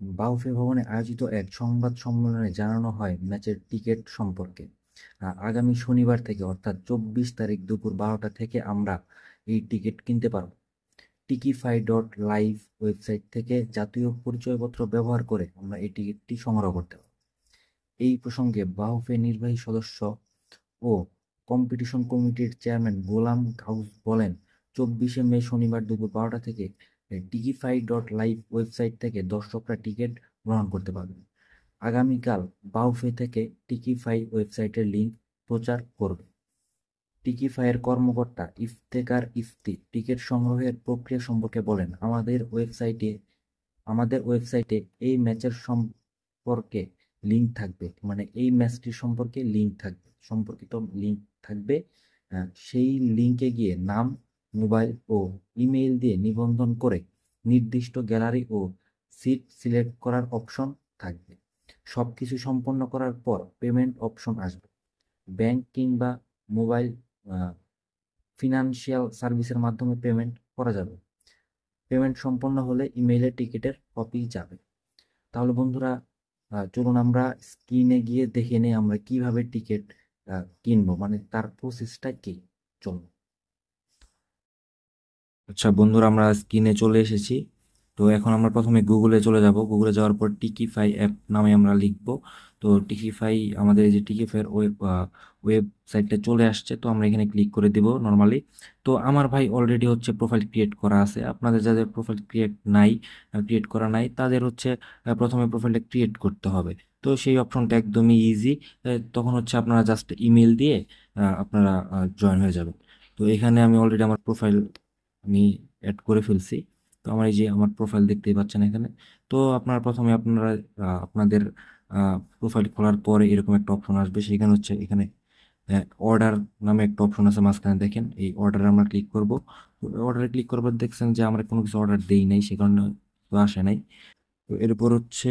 বাউফে ভবনে আয়োজিত এক সংবাদ সম্মেলনে জানানো হয় ম্যাচের টিকিট সম্পর্কে। আগামী শনিবার থেকে অর্থাৎ 24 তারিখ দুপুর 12টা থেকে আমরা এই টিকিট কিনতে পারব। টিকিফাই.লাইভ ওয়েবসাইট থেকে জাতীয় পরিচয়পত্র ব্যবহার করে আমরা এই টিকিটটি সংগ্রহ করতে পারব। এই প্রসঙ্গে বাউফে নির্বাহী সদস্য ও কম্পিটিশন কমিটির চেয়ারম্যান গোলাম গাউস বলেন, 24শে মে শনিবার দুপুর 12টা থেকে টিকিফাই.লাইভ ওয়েবসাইট থেকে দর্শকরা টিকিট গ্রহণ করতে পারবেন। আগামীকাল বাউফে থেকে টিকিফাই ওয়েবসাইটের লিঙ্ক প্রচার করবে। টিকিফাইয়ের কর্মকর্তা ইফতেখার ইফতি টিকিট সংগ্রহের প্রক্রিয়া সম্পর্কে বলেন, আমাদের ওয়েবসাইটে এই ম্যাচের সম্পর্কে লিঙ্ক থাকবে, মানে এই ম্যাচটির সম্পর্কে সম্পর্কিত লিঙ্ক থাকবে। সেই লিঙ্কে গিয়ে নাম, মোবাইল ও ইমেইল দিয়ে নিবন্ধন করে নির্দিষ্ট গ্যালারি ও সিট সিলেক্ট করার অপশন থাকবে। সবকিছু সম্পন্ন করার পর পেমেন্ট অপশন আসবে। ব্যাংক কিংবা মোবাইল ফিনান্সিয়াল সার্ভিসের মাধ্যমে পেমেন্ট করা যাবে। পেমেন্ট সম্পন্ন হলে ইমেইলে টিকিটের কপি যাবে। তাহলে বন্ধুরা, চলুন আমরা স্ক্রিনে গিয়ে দেখে নিই আমরা কিভাবে টিকিট কিনবো, মানে তার প্রসেসটা কি। চলুন। আচ্ছা বন্ধুরা, আমরা স্ক্রিনে চলে এসেছি। তো এখন আমরা প্রথমে গুগলে চলে যাব। গুগলে যাওয়ার পর টিকিফাই অ্যাপ নামে আমরা লিখব। তো টিকিফাই, আমাদের এই যে টিকিফাইয়ের ওয়েবসাইটটা চলে আসছে। তো আমরা এখানে ক্লিক করে দিব নর্মালি। তো আমার ভাই অলরেডি হচ্ছে প্রোফাইল ক্রিয়েট করা আছে। আপনাদের যাদের প্রোফাইল ক্রিয়েট করা নাই তাদের হচ্ছে প্রথমে প্রোফাইলটা ক্রিয়েট করতে হবে। তো সেই অপশনটা একদমই ইজি। তখন হচ্ছে আপনারা জাস্ট ইমেল দিয়ে আপনারা জয়েন হয়ে যাবেন। তো এখানে আমি অলরেডি আমার প্রোফাইল আমি অ্যাড করে ফেলছি। তো আমার এই যে আমার প্রোফাইল দেখতেই পাচ্ছেন এখানে। তো প্রথমে আপনারা আপনাদের প্রোফাইল খোলার পরে এরকম একটা অপশন আসবে। সেখানে হচ্ছে এখানে অর্ডার নামে একটা অপশন আছে মাঝখানে, দেখেন এই অর্ডারে আমরা ক্লিক করব। অর্ডারে ক্লিক করবার দেখছেন যে আমরা কোনো কিছু অর্ডার দেই নাই, সে কারণে তো আসে নাই। তো এরপর হচ্ছে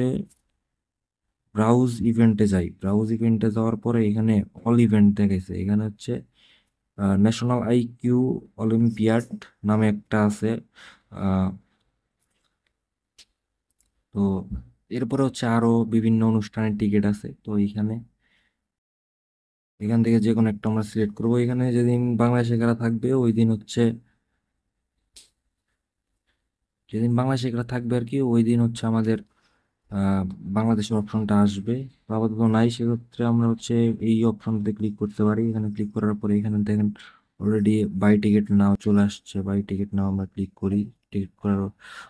ব্রাউজ ইভেন্টে যাই। ব্রাউজ ইভেন্টে যাওয়ার পরে এখানে অল ইভেন্ট দেখাইছে। এখানে হচ্ছে ন্যাশনাল আইকিউ অলিম্পিয়াড নামে একটা আছে। আহ, তো এরপরে হচ্ছে আরো বিভিন্ন অনুষ্ঠানের টিকিট আছে। তো এখান থেকে যে কোনো একটা আমরা সিলেক্ট করবো। এখানে যেদিন বাংলাদেশে খেলা থাকবে ওই দিন হচ্ছে, যেদিন বাংলাদেশে খেলা থাকবে আর কি, ওই দিন হচ্ছে আমাদের আহ, বাংলাদেশের অপশনটা আসবে। তো আপাতত নাই, সেক্ষেত্রে আমরা হচ্ছে এই অপশনতে ক্লিক করতে পারি। এখানে ক্লিক করার পরে এখানে দেখেন অলরেডি বাই টিকিট নাও চলে আসছে। বাই টিকিট নাও আমরা ক্লিক করি। টিকিট করার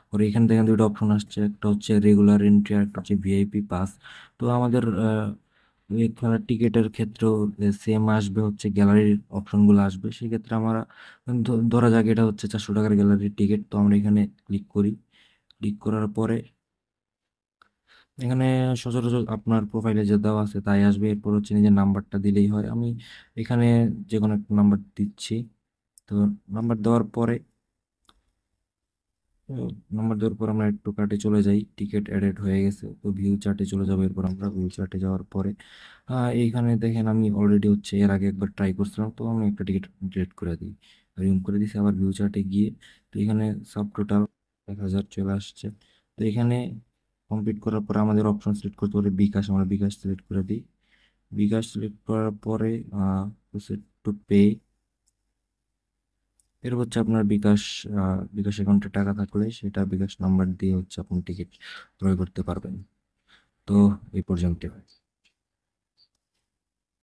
পরে এখানে দেখেন দুটো অপশন আসছে, একটা হচ্ছে রেগুলার এন্ট্রি আর একটা হচ্ছে ভিআইপি পাস। তো আমাদের এই খেলার টিকিটের ক্ষেত্রেও সেম আসবে, হচ্ছে গ্যালারির অপশনগুলো আসবে। সেক্ষেত্রে আমরা ধরা যাক এটা হচ্ছে 400 টাকার গ্যালারির টিকিট। তো আমরা এখানে ক্লিক করি। ক্লিক করার পরে এখানে সচরাচর আপনার প্রোফাইলে যে দেওয়া আছে তাই আসবে। এরপর হচ্ছে নিজের নাম্বারটা দিলেই হয়। আমি এখানে যে কোনো একটা নাম্বার দিচ্ছি। তো নাম্বার দেওয়ার পরে আমরা একটু কার্টে চলে যাই। টিকিট অ্যাডেড হয়ে গেছে। তো ভিউ চার্টে চলে যাবো। এরপর আমরা ভিউ চার্টে যাওয়ার পরে এইখানে দেখেন আমি অলরেডি হচ্ছে এর আগে একবার ট্রাই করছিলাম। তো আমি একটা টিকিট ডিলিট করে দিই, রিমুভ করে দিছি। আবার ভিউ চার্টে গিয়ে তো এখানে সাব টোটাল 1000 চলে আসছে। তো এখানে কমপ্লিট করার পরে আমাদের অপশন সিলেক্ট করতে পারে বিকাশ। আমরা বিকাশ সিলেক্ট করে দিই। বিকাশ সিলেক্ট করার পরে প্রসিড টু পে। এর হচ্ছে আপনার বিকাশ অ্যাকাউন্টে টাকা থাকলে সেটা বিকাশ নাম্বার দিয়ে হচ্ছে আপনি টিকিট ক্রয় করতে পারবেন। তো এই পর্যন্ত।